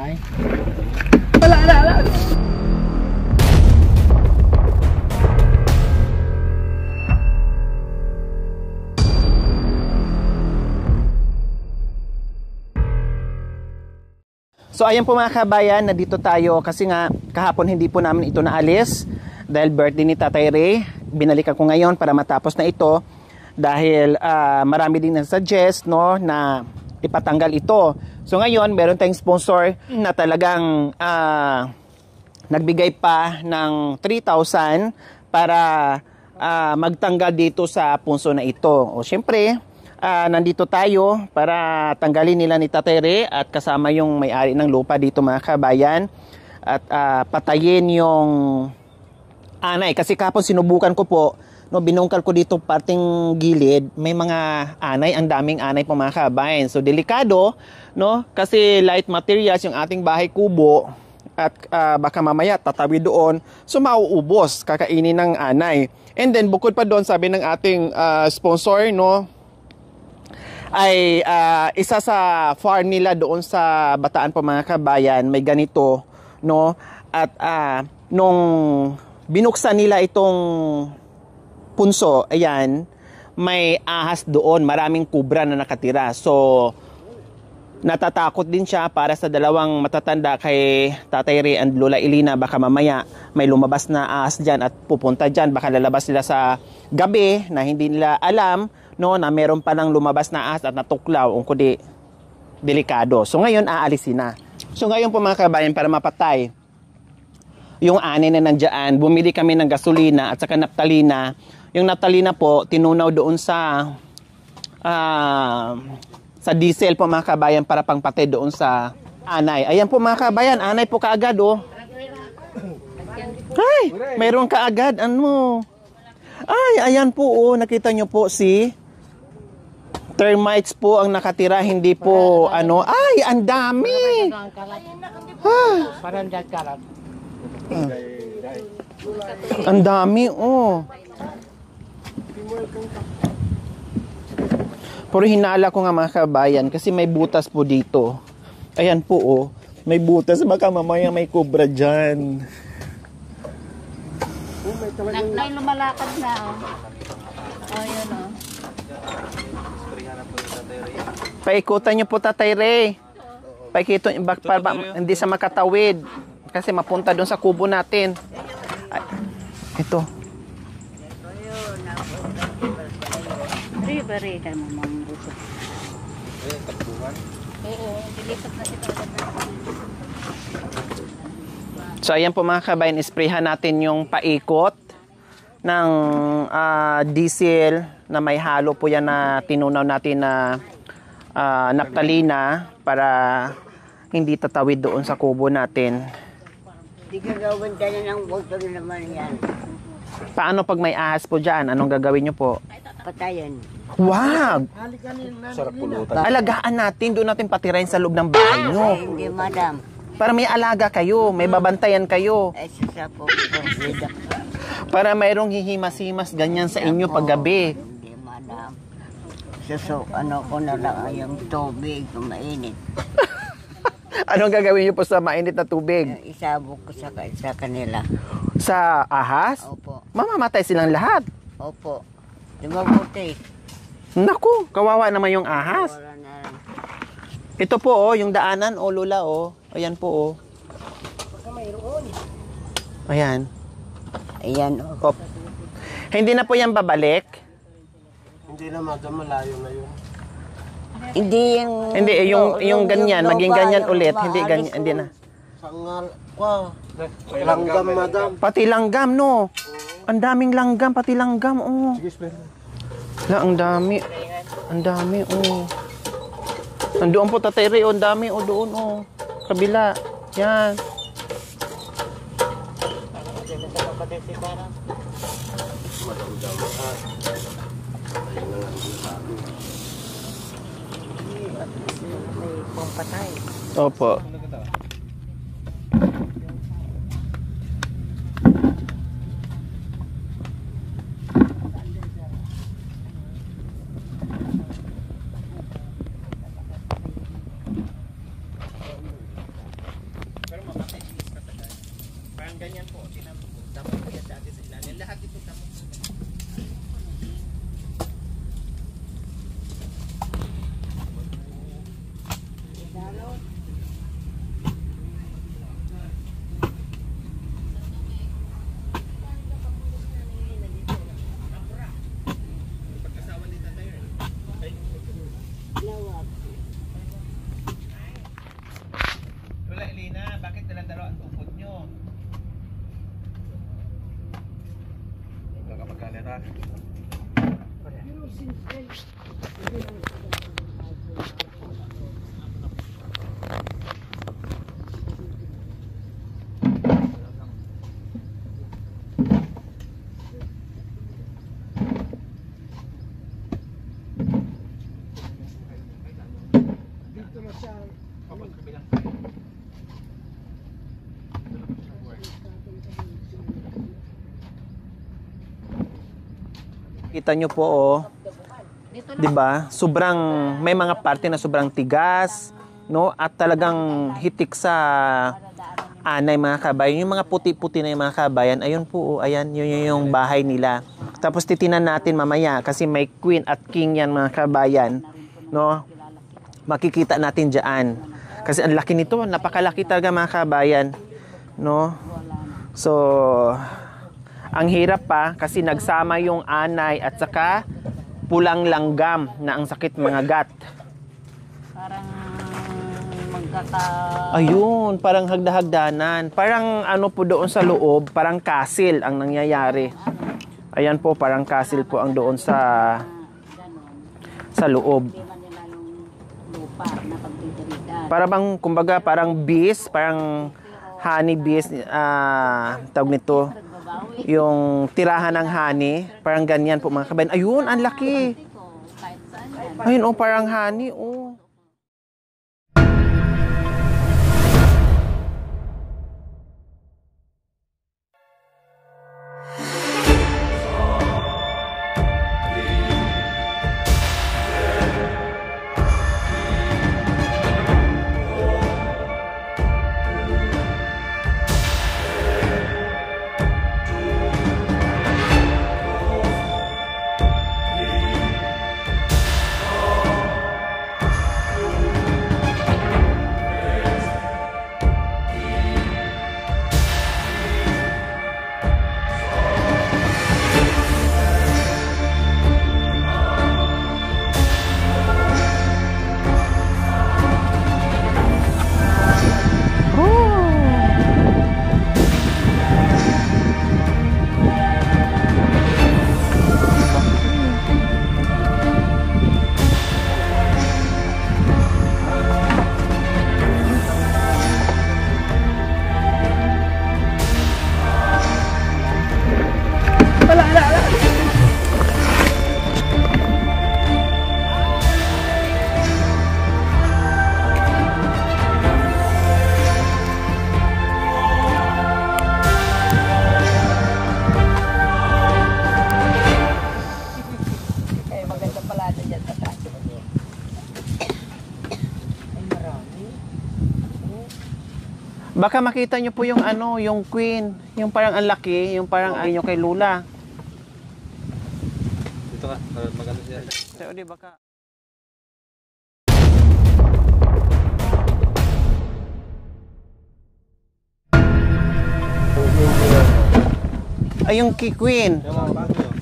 ay. Wala. So ayan po mga kabayan, nandito tayo kasi nga kahapon hindi po namin ito naalis dahil birthday ni Tatay Ray. Binalikan ko ngayon para matapos na ito dahil marami din nag-suggest no, na ipatanggal ito. So ngayon meron tayong sponsor na talagang nagbigay pa ng 3,000 para magtanggal dito sa punso na ito. O syempre, nandito tayo para tanggalin nila ni Tatay Ray at kasama yung may-ari ng lupa dito mga kabayan at patayin yung anay. Kasi kapon sinubukan ko po, no, binungkal ko dito parting gilid, may mga anay, ang daming anay po mga kabayan. So delikado, no, kasi light materials yung ating bahay kubo at baka mamaya tatawid doon, so mauubos, kakainin ng anay. And then bukod pa doon, sabi ng ating sponsor, no, ay isa sa farm nila doon sa Bataan po mga kabayan, may ganito, no, at nung binuksan nila itong punso, ayan, may ahas doon, maraming kubra na nakatira. So natatakot din siya para sa dalawang matatanda kay Tatay Ray and Lola Elina, baka mamaya may lumabas na ahas dyan at pupunta dyan, baka lalabas sila sa gabi na hindi nila alam, no, na meron pa lang lumabas na ahas at natuklaw, kung kundi delikado. So ngayon aalisin na. So ngayon po mga kabayan, para mapatay yung anay na nandyan, bumili kami ng gasolina at saka naptalina. Yung naptalina po tinunaw doon sa diesel po mga kabayan para pangpatay doon sa anay. Ayan po mga kabayan, anay po kaagad oh. Ay, mayroon kaagad, ano. Ay, ayan po oh, nakita nyo po si termites po ang nakatira, hindi po ano. Ay, ang dami. Ang dami oh. Pero hinala ko nga mga kabayan kasi may butas po dito. Ayan po oh, may butas, baka mamaya may cobra dyan. May lumalakad na oh. Oh, yun oh. Paikutan nyo po Tatay Ray. Paikutan nyo para hindi sa makatawid. Kasi mapunta doon sa kubo natin. Ay, ito. Bari ka mo mga buso. Oo, dilipat na ito. So ayan po mga kabayan, isprayhan natin yung paikot ng diesel na may halo po yan na tinunaw natin na naptalina para hindi tatawid doon sa kubo natin. Hindi ka gawin ka na ng buto naman yan. Paano pag may ahas po dyan? Anong gagawin nyo po? Patayan. Wag! Alagaan natin, doon natin patirahin sa loob ng bahay nyo. Ay, hindi madam. Para may alaga kayo, may babantayan kayo. Ay, sasapo. Para mayroong hihimas-himas ganyan sa inyo paggabi. Hindi madam. Ano ko na lang yung tubig, mainit. Anong gagawin nyo po sa mainit na tubig? Isabog ko sa kanila. Sa ahas? Opo. Mamamatay silang lahat. Opo. Di mabuti. Naku, kawawa naman yung ahas. Wala na. Ito po oh, yung daanan oh, Lola oh. Ayan po oh. Ayan. Ayan oh. Op. Hindi na po yan babalik? Hindi na madam, malayo na yun. Hindi yung... Hindi, yung ganyan, maging ganyan ulit. Hindi ganyan, hindi na. Sangal, wow. Langgam madam. Pati langgam no. Ang daming langgam, pati langgam oh. Sige, spare. Ang dami. Ang dami oh. Nandoon po Tatay Ray, oh, ang dami oh, doon oh. Kabila. Yan. Opo. ganyan po. Tinan mo po. Damo po yan dati sa ilalim. Lahat ito damo po. Wala, Elena, bakit dalang-dalo ang tukod nyo? Huwag ka magkalita. Kita nyo po, oh. 'Di ba? Sobrang may mga parte na sobrang tigas, no? At talagang hitik sa anay mga kabayan. Yung mga puti-puti na yung mga kabayan, ayun po, oh, ayan, yun yung bahay nila. Tapos titinan natin mamaya kasi may queen at king yan mga kabayan, no? Makikita natin diyan. Kasi ang laki nito, napakalaki talaga mga kabayan, no? So, ang hirap pa kasi nagsama yung anay at saka pulang langgam na ang sakit mga gat. Parang magkaka... Ayun, parang hagda-hagdanan. Parang ano po doon sa loob, parang castle ang nangyayari. Ayan po, parang castle po ang doon sa loob. Hindi man nila yung lupa na pagtitirikan. Para bang, kumbaga, parang bees, parang honey bees, tawag nito, yung tirahan ng honey, parang ganyan po mga kabayan. Ayun, ang laki. Kahit saan yan. Ayun, oh, parang honey, oh. Baka makita nyo po yung ano, yung queen, yung parang ang laki, yung parang ayun kay Lula. Dito ka, maganda siya. So, di baka... Ay, yung key queen. Yung mga bago yun.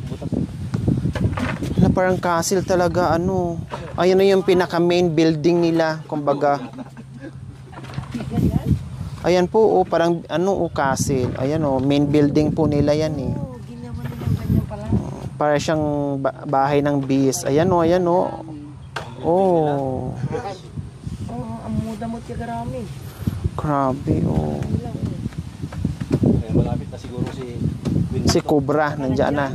Butas. Na parang castle talaga, ano. Ayun na yung pinaka main building nila, kumbaga. Ayan po, oh, parang ano, oh, castle. Ayan, oh, main building po nila yan, eh. Ginawa nilang ganyan pala. Para siyang bahay ng beast. Ayan, oh, ayan, oh. Oh. Ang muda-mut ka karami. Grabe, oh. Eh, malapit na siguro Si Cobra, nandiyan na.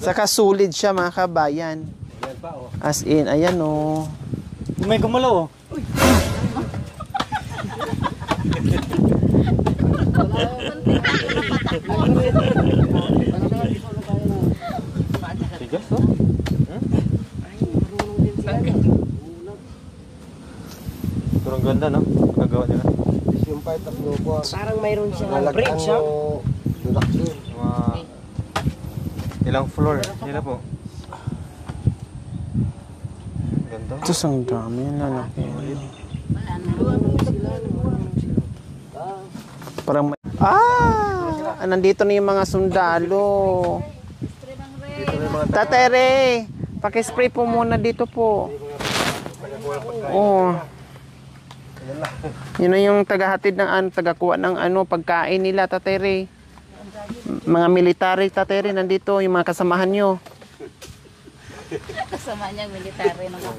Saka sulit siya, mga kabayan. Yan pa, oh. As in, ayan, oh. May gumalaw, oh. Tigas, oh. Pero ang ganda, no? Pagkagawa nila. Yung pa itaklo ko. Parang mayroon siyang Nalagyan bridge, ha? mo. Lalaki. Ilang floor? Sila po. Ganda. Ito ang dami na laki. Parang nandito na yung mga sundalo. Tatay Ray, pakispray po muna dito po. Oh. Yun na yung tagahatid ng tagakuha ng pagkain nila, Tatay Ray. Mga military, Tatay Ray, nandito yung mga kasamahan nyo. Kasama niya military naman.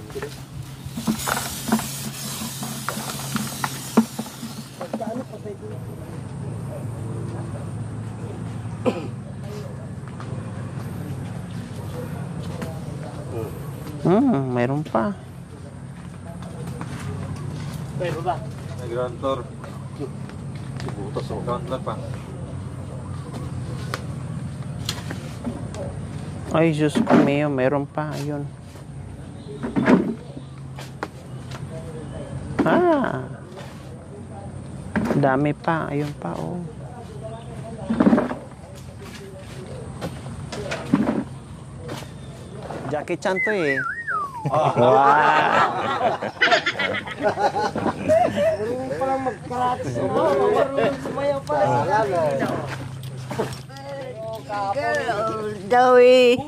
Mayroon pa. May ground floor. Butas o ground floor pa. Ay, Diyos ko, mayroon pa. Ayun. Dami pa. Ayun pa, oh. Jackie Chan to eh. Wow. Parang magkaratis. Marunong sumayaw pa. Dawi.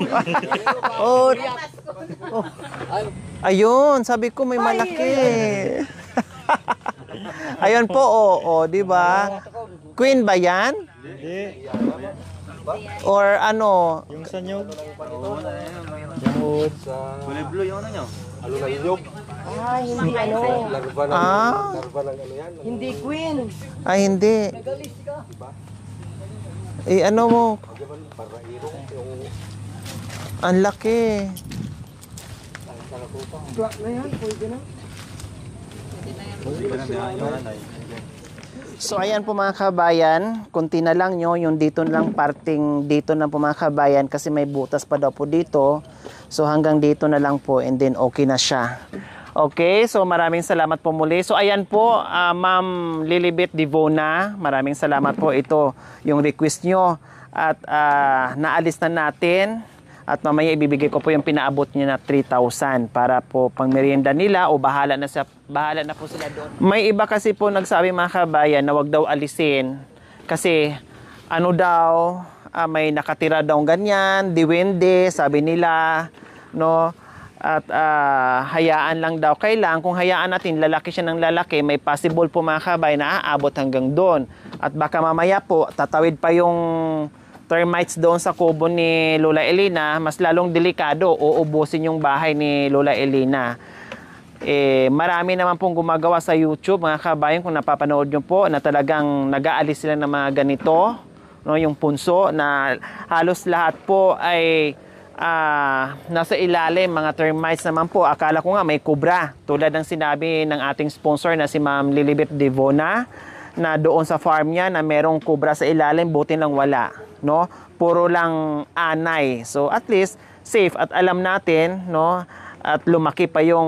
Ayun, sabi ko may malaki. Ayun po, di ba? Queen ba yan? Hindi. Or ano? Yung sanyog. Yung wood. Kulay blue yung ano nyo. Ano lang yung? Hindi ano. Larva ng, larva ng ano yan? Hindi queen. Ay, hindi. Eh, ano mo? Ang laki. Black na yan. Pwede na. So ayan po mga kabayan, kunti na lang nyo, yung dito lang parting dito na po mga kabayan kasi may butas pa daw po dito. So hanggang dito na lang po and then okay na siya. Okay, so maraming salamat po muli. So ayan po, Ma'am Lilibet Divona, maraming salamat po. Ito yung request nyo at naalis na natin. At mamaya ibibigay ko po yung pinaabot niya na 3,000 para po pang merienda nila o bahala na po sila doon. May iba kasi po nagsabi mga kabayan na wag daw alisin kasi ano daw, may nakatira daw ganyan, diwende, sabi nila, no? At hayaan lang daw. Kailangan kung hayaan natin, lalaki siya ng lalaki, may possible po mga kabayan na aabot hanggang doon. At baka mamaya po, tatawid pa yung termites doon sa kubo ni Lola Elena, mas lalong delikado, uubusin yung bahay ni Lola Elena. Marami naman pong gumagawa sa YouTube, mga kabayan, kung napapanood nyo po, na talagang nag-aalis sila ng mga ganito, no, yung punso, na halos lahat po ay nasa ilalim, mga termites naman po. Akala ko nga may kubra, tulad ng sinabi ng ating sponsor na si Ma'am Lilibet Divona, na doon sa farm niya na merong kubra sa ilalim, buti lang wala, no? Puro lang anay. So at least safe at alam natin, no? At lumaki pa yung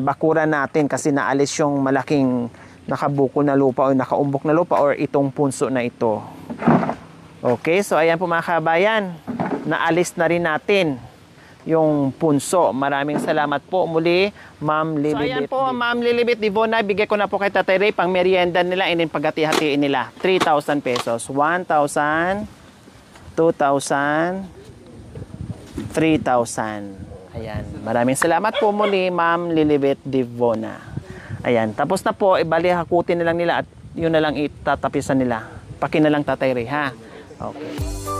bakura natin kasi naalis yung malaking nakabukol na lupa o nakaumbok na lupa or itong punso na ito. Okay, so ayan po mga kabayan, naalis na rin natin yung punso. Maraming salamat po muli, Ma'am Lilibet. So ayan po, Ma'am Lilibet Divona, bigay ko na po kay Tatay Ray pang merienda nila and then paghati-hatiin nila. 3,000 pesos. 1,000, 2,000, 3,000. Ayan. Maraming salamat po muli, Ma'am Lilibet Divona. Ayan. Tapos na po, ibali hakutin na lang nila at yun na lang itatapisan nila. Paki na lang Tatay Ray, ha? Okay.